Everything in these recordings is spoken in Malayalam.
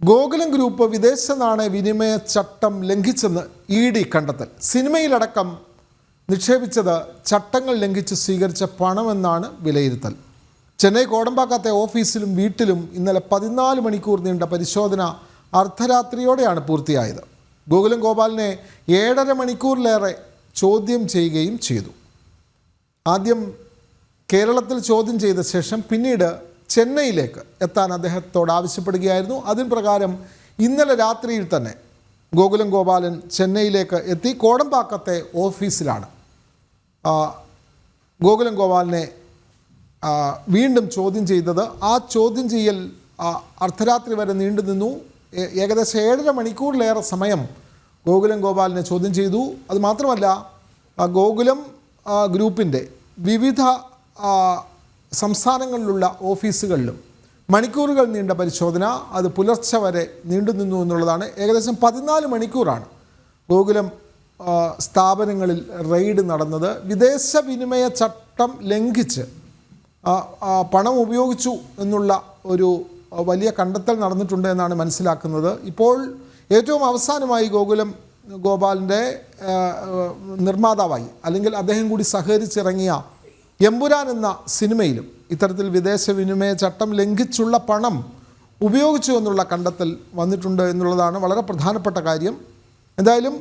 ഗോകുലം ഗ്രൂപ്പ് വിദേശ നാണയ വിനിമയ ചട്ടം ലംഘിച്ചെന്ന് ഇ.ഡി. കണ്ടെത്തൽ. സിനിമയിലടക്കം നിക്ഷേപിച്ചത് ചട്ടങ്ങൾ ലംഘിച്ച് സ്വീകരിച്ച പണമെന്നാണ് വിലയിരുത്തൽ. ചെന്നൈ കോടമ്പാക്കത്തെ ഓഫീസിലും വീട്ടിലും ഇന്നലെ 14 മണിക്കൂർ നീണ്ട പരിശോധന അർദ്ധരാത്രിയോടെയാണ് പൂർത്തിയായത്. ഗോകുലം ഗോപാലിനെ 7.5 മണിക്കൂറിലേറെ ചോദ്യം ചെയ്യുകയും ചെയ്തു. ആദ്യം കേരളത്തിൽ ചോദ്യം ചെയ്ത ശേഷം പിന്നീട് ചെന്നൈയിലേക്ക് എത്താൻ അദ്ദേഹത്തോട് ആവശ്യപ്പെടുകയായിരുന്നു. അതിന് പ്രകാരം ഇന്നലെ രാത്രിയിൽ തന്നെ ഗോകുലം ഗോപാലൻ ചെന്നൈയിലേക്ക് എത്തി. കോടമ്പാക്കത്തെ ഓഫീസിലാണ് ഗോകുലം ഗോപാലിനെ വീണ്ടും ചോദ്യം ചെയ്തത്. ആ ചോദ്യം ചെയ്യൽ അർദ്ധരാത്രി വരെ നീണ്ടു നിന്നു. ഏകദേശം 7.5 മണിക്കൂറിലേറെ സമയം ഗോകുലം ഗോപാലിനെ ചോദ്യം ചെയ്തു. അതുമാത്രമല്ല, ഗോകുലം ഗ്രൂപ്പിൻ്റെ വിവിധ സംസ്ഥാനങ്ങളിലുള്ള ഓഫീസുകളിലും മണിക്കൂറുകൾ നീണ്ട പരിശോധന അത് പുലർച്ചെ വരെ നീണ്ടുനിന്നു എന്നുള്ളതാണ്. ഏകദേശം 14 മണിക്കൂറാണ് ഗോകുലം സ്ഥാപനങ്ങളിൽ റെയ്ഡ് നടന്നത്. വിദേശ വിനിമയ ചട്ടം ലംഘിച്ച് പണം ഉപയോഗിച്ചു എന്നുള്ള ഒരു വലിയ കണ്ടെത്തൽ നടന്നിട്ടുണ്ട് എന്നാണ് മനസ്സിലാക്കുന്നത്. ഇപ്പോൾ ഏറ്റവും അവസാനമായി ഗോകുലം ഗോപാലിൻ്റെ നിർമ്മാതാവായി അല്ലെങ്കിൽ അദ്ദേഹം കൂടി സഹകരിച്ചിറങ്ങിയ എമ്പുരാൻ എന്ന സിനിമയിലും ഇത്തരത്തിൽ വിദേശ വിനിമയ ചട്ടം ലംഘിച്ചുള്ള പണം ഉപയോഗിച്ചു എന്നുള്ള കണ്ടെത്തൽ വന്നിട്ടുണ്ട് എന്നുള്ളതാണ് വളരെ പ്രധാനപ്പെട്ട കാര്യം. എന്തായാലും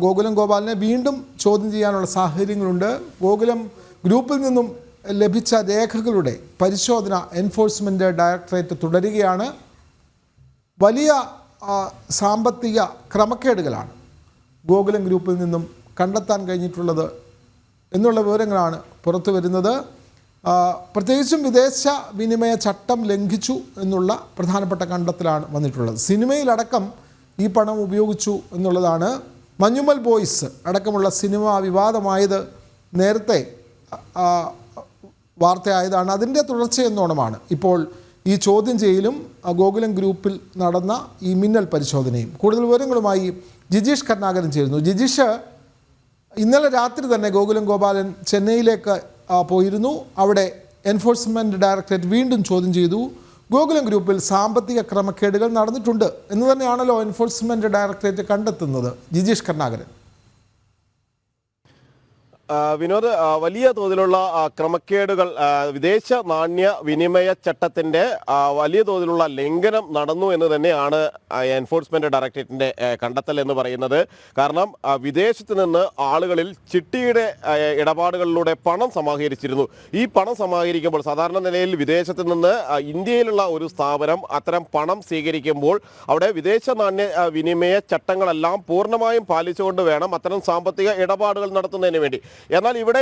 ഗോകുലം ഗോപാലിനെ വീണ്ടും ചോദ്യം ചെയ്യാനുള്ള സാഹചര്യങ്ങളുണ്ട്. ഗോകുലം ഗ്രൂപ്പിൽ നിന്നും ലഭിച്ച രേഖകളുടെ പരിശോധന എൻഫോഴ്സ്മെൻറ്റ് ഡയറക്ടറേറ്റ് തുടരുകയാണ്. വലിയ സാമ്പത്തിക ക്രമക്കേടുകളാണ് ഗോകുലം ഗ്രൂപ്പിൽ നിന്നും കണ്ടെത്താൻ കഴിഞ്ഞിട്ടുള്ളത് എന്നുള്ള വിവരങ്ങളാണ് പുറത്തു വരുന്നത്. പ്രത്യേകിച്ചും വിദേശ വിനിമയ ചട്ടം ലംഘിച്ചു എന്നുള്ള പ്രധാനപ്പെട്ട കണ്ടെത്തലാണ് വന്നിട്ടുള്ളത്. സിനിമയിലടക്കം ഈ പണം ഉപയോഗിച്ചു എന്നുള്ളതാണ്. മഞ്ഞുമൽ ബോയ്സ് അടക്കമുള്ള സിനിമ വിവാദമായത് നേരത്തെ വാർത്തയായതാണ്. അതിൻ്റെ തുടർച്ചയെന്നോണമാണ് ഇപ്പോൾ ഈ ചോദ്യം ചെയ്യലും ഗോകുലം ഗ്രൂപ്പിൽ നടന്ന ഈ മിന്നൽ പരിശോധനയും. കൂടുതൽ വിവരങ്ങളുമായി ജിജീഷ് കരുണാകരൻ ചേരുന്നു. ജിജീഷ്, ഇന്നലെ രാത്രി തന്നെ ഗോകുലം ഗോപാലൻ ചെന്നൈയിലേക്ക് പോയിരുന്നു. അവിടെ എൻഫോഴ്സ്മെൻറ്റ് ഡയറക്ടറേറ്റ് വീണ്ടും ചോദ്യം ചെയ്തു. ഗോകുലം ഗ്രൂപ്പിൽ സാമ്പത്തിക ക്രമക്കേടുകൾ നടന്നിട്ടുണ്ട് എന്ന് തന്നെയാണല്ലോ എൻഫോഴ്സ്മെൻറ്റ് ഡയറക്ടറേറ്റ് കണ്ടെത്തുന്നത്. ജിജീഷ് കരുണാകരൻ. വിനോദ്, വലിയ തോതിലുള്ള ക്രമക്കേടുകൾ, വിദേശ നാണ്യ വിനിമയ ചട്ടത്തിൻ്റെ വലിയ തോതിലുള്ള ലംഘനം നടന്നു എന്ന് തന്നെയാണ് എൻഫോഴ്സ്മെൻറ്റ് ഡയറക്ടറേറ്റിൻ്റെ കണ്ടെത്തൽ എന്ന് പറയുന്നത്. കാരണം വിദേശത്ത് നിന്ന് ആളുകളിൽ ചിട്ടിയുടെ ഇടപാടുകളിലൂടെ പണം സമാഹരിച്ചിരുന്നു. ഈ പണം സമാഹരിക്കുമ്പോൾ സാധാരണ നിലയിൽ വിദേശത്ത് നിന്ന് ഇന്ത്യയിലുള്ള ഒരു സ്ഥാപനം അത്തരം പണം സ്വീകരിക്കുമ്പോൾ അവിടെ വിദേശ നാണ്യ വിനിമയ ചട്ടങ്ങളെല്ലാം പൂർണ്ണമായും പാലിച്ചുകൊണ്ട് വേണം അത്തരം സാമ്പത്തിക ഇടപാടുകൾ നടത്തുന്നതിന് വേണ്ടി. എന്നാൽ ഇവിടെ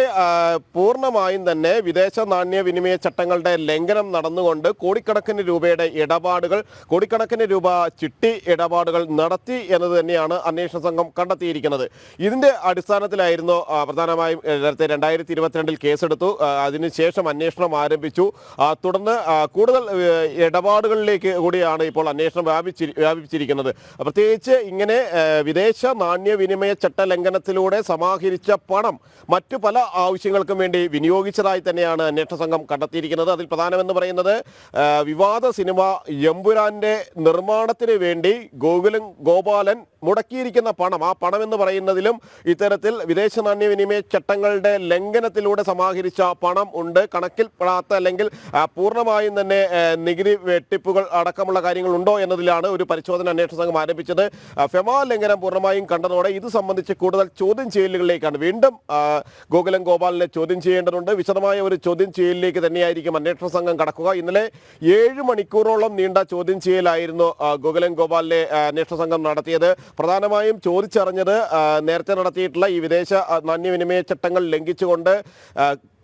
പൂർണ്ണമായും തന്നെ വിദേശ നാണ്യ വിനിമയ ചട്ടങ്ങളുടെ ലംഘനം നടന്നുകൊണ്ട് കോടിക്കണക്കിന് രൂപയുടെ ഇടപാടുകൾ, കോടിക്കണക്കിന് രൂപ ചിട്ടി ഇടപാടുകൾ നടത്തി എന്നത് തന്നെയാണ് അന്വേഷണ സംഘം കണ്ടെത്തിയിരിക്കുന്നത്. ഇതിൻ്റെ അടിസ്ഥാനത്തിലായിരുന്നു പ്രധാനമായും നേരത്തെ 2022 കേസെടുത്തു. അതിനുശേഷം അന്വേഷണം ആരംഭിച്ചു. തുടർന്ന് കൂടുതൽ ഇടപാടുകളിലേക്ക് കൂടിയാണ് ഇപ്പോൾ അന്വേഷണം വ്യാപിച്ചിരിക്കുന്നത്. പ്രത്യേകിച്ച് ഇങ്ങനെ വിദേശ നാണ്യ വിനിമയ ചട്ട ലംഘനത്തിലൂടെ സമാഹരിച്ച പണം മറ്റു പല ആവശ്യങ്ങൾക്കും വേണ്ടി വിനിയോഗിച്ചതായി തന്നെയാണ് അന്വേഷണ സംഘം കണ്ടെത്തിയിരിക്കുന്നത്. അതിൽ പ്രധാനമെന്ന് പറയുന്നത് വിവാദ സിനിമ എമ്പുരാൻ്റെ നിർമ്മാണത്തിന് വേണ്ടി ഗോകുലം ഗോപാലൻ മുടക്കിയിരിക്കുന്ന പണം, ആ പണം എന്ന് പറയുന്നതിലും ഇത്തരത്തിൽ വിദേശ നാണ്യവിനിമയ ചട്ടങ്ങളുടെ ലംഘനത്തിലൂടെ സമാഹരിച്ച പണം ഉണ്ട്. കണക്കിൽപ്പെടാത്ത അല്ലെങ്കിൽ പൂർണ്ണമായും തന്നെ നികുതി വെട്ടിപ്പുകൾ അടക്കമുള്ള കാര്യങ്ങളുണ്ടോ എന്നതിലാണ് ഒരു പരിശോധന അന്വേഷണ സംഘം ആരംഭിച്ചത്. ഫെമ ലംഘനം പൂർണ്ണമായും കണ്ടതോടെ ഇത് സംബന്ധിച്ച് കൂടുതൽ ചോദ്യം ചെയ്യലുകളിലേക്കാണ് വീണ്ടും ഗോകുലം ഗോപാലിനെ ചോദ്യം ചെയ്യേണ്ടതുണ്ട്. വിശദമായ ഒരു ചോദ്യം ചെയ്യലിലേക്ക് തന്നെയായിരിക്കും അന്വേഷണ സംഘം കടക്കുക. ഇന്നലെ 7 മണിക്കൂറോളം നീണ്ട ചോദ്യം ചെയ്യലായിരുന്നു ഗോകുലം ഗോപാലിനെ അന്വേഷണ സംഘം നടത്തിയത്. പ്രധാനമായും ചോദിച്ചറിഞ്ഞത് നേരത്തെ നടത്തിയിട്ടുള്ള ഈ വിദേശ നാണ്യവിനിമയ ചട്ടങ്ങൾ ലംഘിച്ചുകൊണ്ട്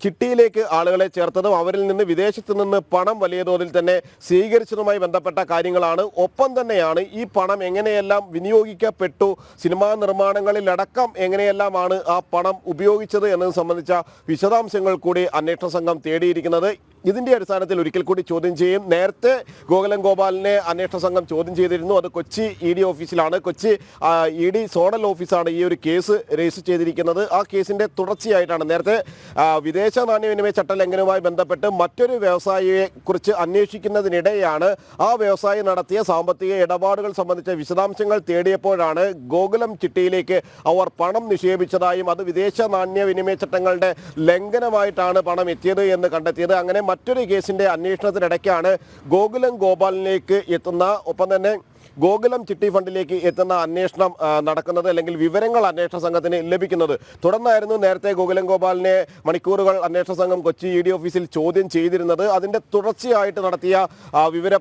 ചിട്ടിയിലേക്ക് ആളുകളെ ചേർത്തതും അവരിൽ നിന്ന് വിദേശത്ത് നിന്ന് പണം വലിയ തോതിൽ തന്നെ സ്വീകരിച്ചതുമായി ബന്ധപ്പെട്ട കാര്യങ്ങളാണ്. ഒപ്പം തന്നെയാണ് ഈ പണം എങ്ങനെയെല്ലാം വിനിയോഗിക്കപ്പെട്ടു, സിനിമാ നിർമ്മാണങ്ങളിലടക്കം എങ്ങനെയെല്ലാമാണ് ആ പണം ഉപയോഗിച്ചത് എന്നത് സംബന്ധിച്ച വിശദാംശങ്ങൾ കൂടി അന്വേഷണ സംഘം തേടിയിരിക്കുന്നത്. ഇതിൻ്റെ അടിസ്ഥാനത്തിൽ ഒരിക്കൽ കൂടി ചോദ്യം ചെയ്യും. നേരത്തെ ഗോകുലം ഗോപാലിനെ അന്വേഷണ സംഘം ചോദ്യം ചെയ്തിരുന്നു. അത് കൊച്ചി ED ഓഫീസിലാണ്. കൊച്ചി ED സോണൽ ഓഫീസാണ് ഈ ഒരു കേസ് രജിസ്റ്റർ ചെയ്തിരിക്കുന്നത്. ആ കേസിൻ്റെ തുടർച്ചയായിട്ടാണ് നേരത്തെ വിദേശ നാണ്യവിനിമയ ചട്ടലംഘനവുമായി ബന്ധപ്പെട്ട് മറ്റൊരു വ്യവസായിയെ കുറിച്ച് അന്വേഷിക്കുന്നതിനിടെയാണ് ആ വ്യവസായി നടത്തിയ സാമ്പത്തിക ഇടപാടുകൾ സംബന്ധിച്ച വിശദാംശങ്ങൾ തേടിയപ്പോഴാണ് ഗോകുലം ചിട്ടിയിലേക്ക് അവർ പണം നിക്ഷേപിച്ചതായും അത് വിദേശ നാണ്യവിനിമയ ചട്ടങ്ങളുടെ ലംഘനമായിട്ടാണ് പണം എത്തിയത് എന്ന് കണ്ടെത്തിയത്. അങ്ങനെ മറ്റൊരു കേസിന്റെ അന്വേഷണത്തിനിടയ്ക്കാണ് ഗോകുലം ഗോപാലിലേക്ക് എത്തുന്ന, ഒപ്പം തന്നെ ഗോകുലം ചിട്ടി ഫണ്ടിലേക്ക് എത്തുന്ന അന്വേഷണം നടക്കുന്നത്, അല്ലെങ്കിൽ വിവരങ്ങൾ അന്വേഷണ സംഘത്തിന് ലഭിക്കുന്നത്. തുടർന്നായിരുന്നു നേരത്തെ ഗോകുലം ഗോപാലിനെ മണിക്കൂറുകൾ അന്വേഷണ സംഘം കൊച്ചി ED ഓഫീസിൽ ചോദ്യം ചെയ്തിരുന്നത്. അതിൻ്റെ തുടർച്ചയായിട്ട് നടത്തിയ വിവര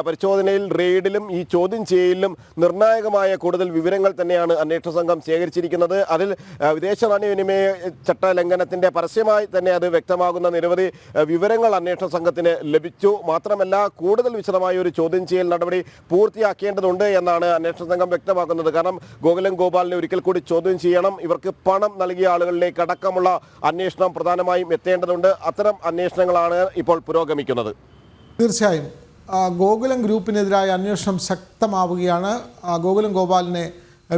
പരിശോധനയിൽ, റെയ്ഡിലും ഈ ചോദ്യം ചെയ്യലിലും നിർണായകമായ കൂടുതൽ വിവരങ്ങൾ തന്നെയാണ് അന്വേഷണ സംഘം ശേഖരിച്ചിരിക്കുന്നത്. അതിൽ വിദേശ നാണ്യവിനിമയ ചട്ട ലംഘനത്തിൻ്റെ പരസ്യമായി തന്നെ അത് വ്യക്തമാകുന്ന നിരവധി വിവരങ്ങൾ അന്വേഷണ സംഘത്തിന് ലഭിച്ചു. മാത്രമല്ല, കൂടുതൽ വിശദമായ ഒരു ചോദ്യം ചെയ്യൽ നടപടി പൂർത്തിയാക്കേണ്ട ണ്ട് എന്നാണ് അന്വേഷണ സംഘം വ്യക്തമാക്കുന്നത്. കാരണം ഗോകുലം ഗോപാലിനെ ഒരിക്കൽ കൂടി ചോദ്യം ചെയ്യണം. ഇവർക്ക് പണം നൽകിയ ആളുകളിലേക്ക് അടക്കമുള്ള അന്വേഷണം പ്രധാനമായും എത്തേണ്ടതുണ്ട്. അത്തരം അന്വേഷണങ്ങളാണ് ഇപ്പോൾ പുരോഗമിക്കുന്നത്. തീർച്ചയായും ഗോകുലം ഗ്രൂപ്പിനെതിരായ അന്വേഷണം ശക്തമാവുകയാണ്. ഗോകുലം ഗോപാലിനെ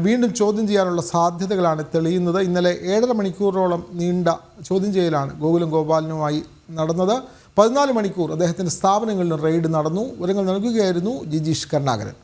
വീണ്ടും ചോദ്യം ചെയ്യാനുള്ള സാധ്യതകളാണ് തെളിയുന്നത്. ഇന്നലെ 7.5 മണിക്കൂറോളം നീണ്ട ചോദ്യം ചെയ്യലാണ് ഗോകുലം ഗോപാലിനുമായി നടന്നത്. 14 മണിക്കൂർ അദ്ദേഹത്തിൻ്റെ സ്ഥാപനങ്ങളിലും റെയ്ഡ് നടന്നു. വിവരങ്ങൾ നൽകുകയായിരുന്നു ജിജീഷ് കരുണാകരൻ.